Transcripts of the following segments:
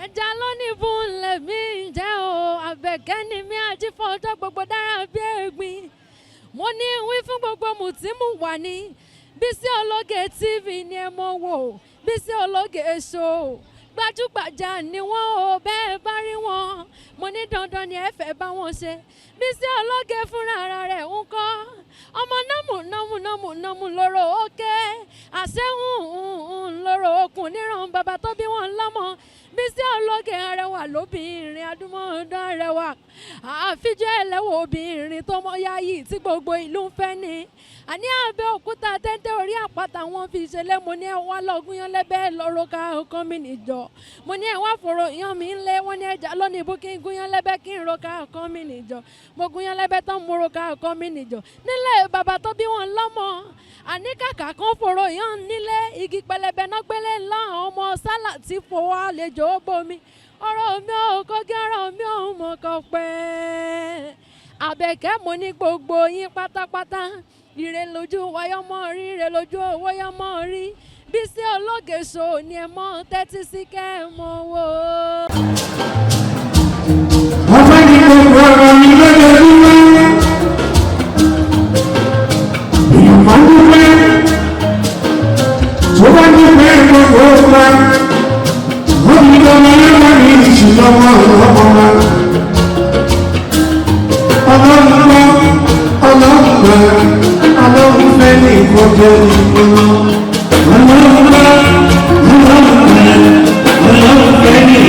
ẹja lónìí fún lèmi jẹ́ o Àbẹ̀kẹ́ ni mi àjífọ́jọ́ gbogbo dára bí ẹ̀gbin mo ní wí fún gbogbo mùtímù wà ní Bísí Ológe TV ni ẹ mọ̀ wò Bísí Ológe show gbajúgbajà ni wọ́n o bẹ́ẹ̀ bá rí wọn mo ní dandan ni ẹ fẹ́ bá wọn ṣe Bísí Ológe fúnra ara rẹ̀ ń kọ́ ọmọ nọ́mù lóró òkè àṣẹ́hùn lóró okùn níran bàbá tó bí wọn lọ́mọ Bísí Ológe arẹwà lóbìnrin adúmọ̀ọ́dán arẹwà àfijọ́ ẹlẹ́wọ̀ obìnrin tó mọ́ yáyì tí gbogbo ìlú ń fẹ́ ni àní Abẹ́òkúta tẹ́tẹ́ orí àpáta wọn fi ṣẹlẹ̀ mo ní ẹ wá lọ́gùn yan lẹ́bẹ̀ẹ́ lọ́rọ́ ká ọkàn mi nìjọ mo ní ẹ wá fòrò yan mi ń lé wọ́n ní ẹja lónìí bó kí n gún yan lẹ́bẹ̀ẹ́ kí n ro ká ọkàn mi nìjọ mo gún yan lẹ́bẹ̀ẹ́ tán mo ro ká ọkàn mi nìjọ nílẹ̀ bàbá tó bí wọn lọ́mọ àní kàkà kan fòrò yan nílé igi pẹlẹbẹ náà gbélé ńlá ọmọ sálà tí fowó àlejò bomi ọ̀rọ̀ mi ò kọ́gí ọ̀rọ̀ mi ò mọ̀ kọ́ pẹ́ Àbẹ̀kẹ́ mo ní gbogbo yín pátápátá ire lójú wáyọ́mọ́ rí ire lójú wáyọ́mọ́ rí Bísí Ológe show ni ẹ mọ́ tẹ́tí sí kẹ́ ẹ mọ́ wò. ọ̀pẹ́ ní gbogbo ọ̀rọ̀ mi lójoojúmọ́ èèyàn máa ń dúpẹ́ tó bá dúpẹ́ gbogbo ọ̀pá wọ́n ní ọmọ lẹ́wọ̀n ní ìṣìlọ́wọ́ ọ̀rọ̀ Ọlọ́run fẹ́ ní ìfọ́jọ́ ìgbóná. Ọlọ́run fẹ́ ní.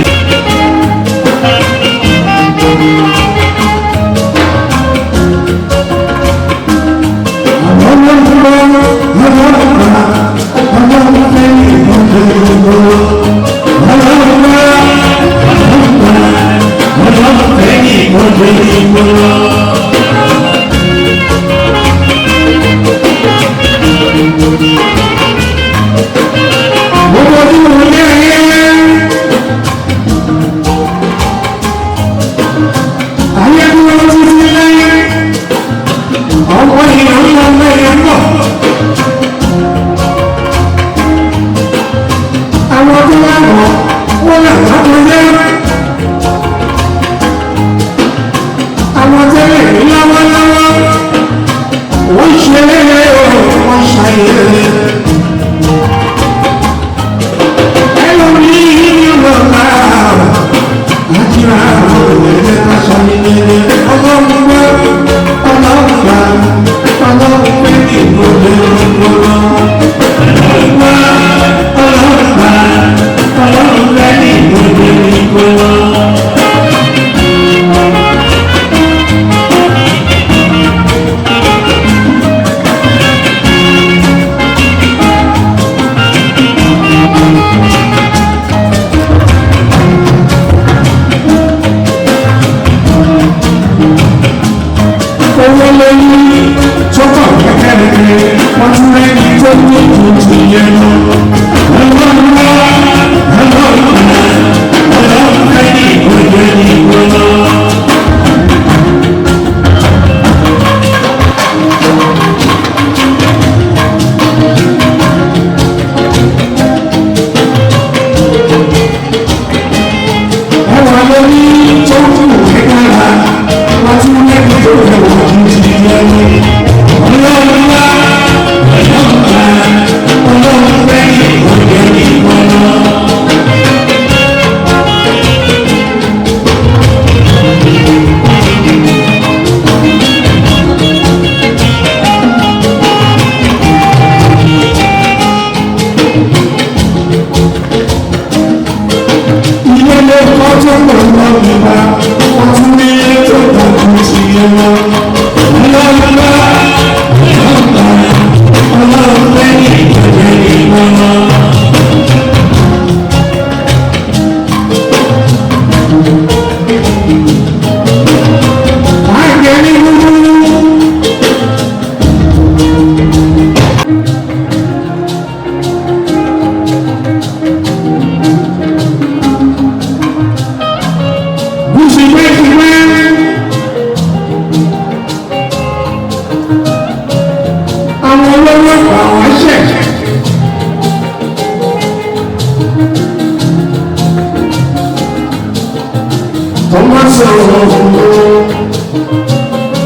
tó máa sọ̀rọ̀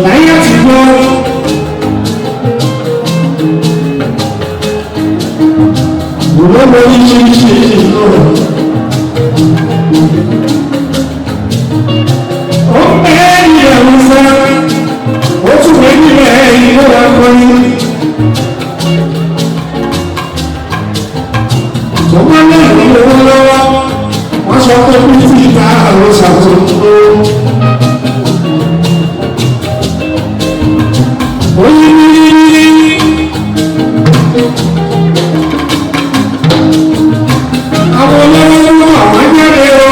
láyé àtijọ́. Olóògbé oríṣiríṣi ìlú ó pẹ́ ìyàwó sá ó tún pẹ́ nílẹ̀ ìlú akọni tó máa lẹ́yìn owó lọ́wọ́ wọ́n sọ pé kí tí ìta àwọn ṣàtúntò oyin ní àwọn olówó àwọn jáde o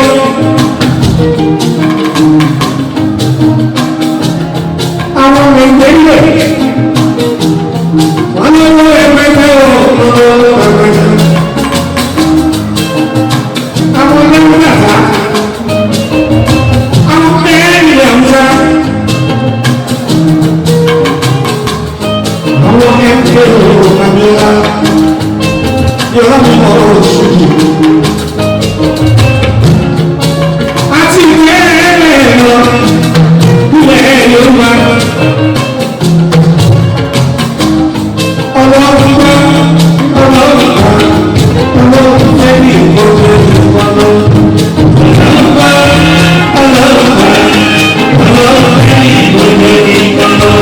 àwọn mẹgbẹ́lẹ̀ wọ́n lọ́wọ́ ẹgbẹ́gbẹ́ o lọ́wọ́ ẹgbẹ́gbẹ́ àwọn olówó nàfà àwọn mẹ́rin àwùjá àwọn ẹgbẹ́ o kàmílá yọ̀rọ̀ mi mọ̀ ọ́ sókè. Àti ìyẹn lọ ilẹ̀ Yorùbá ọlọ́run bá ọlọ́run bá ọlọ́run fẹ́ ní ìkọ́jọ́ ìwà lọ. Ọlọ́run bá ọlọ́run bá ọlọ́run fẹ́ ní ìkọ́jọ́ ìwà lọ.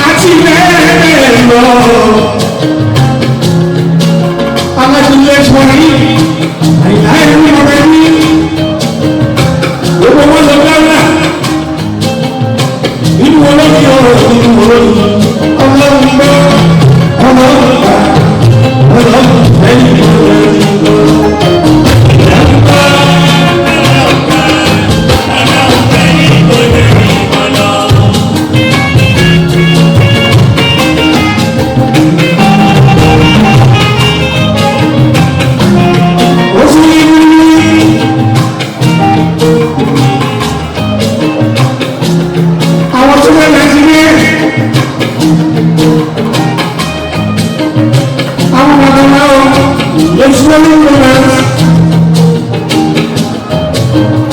Àti bẹ́ẹ̀ bẹ́ẹ̀ lọ.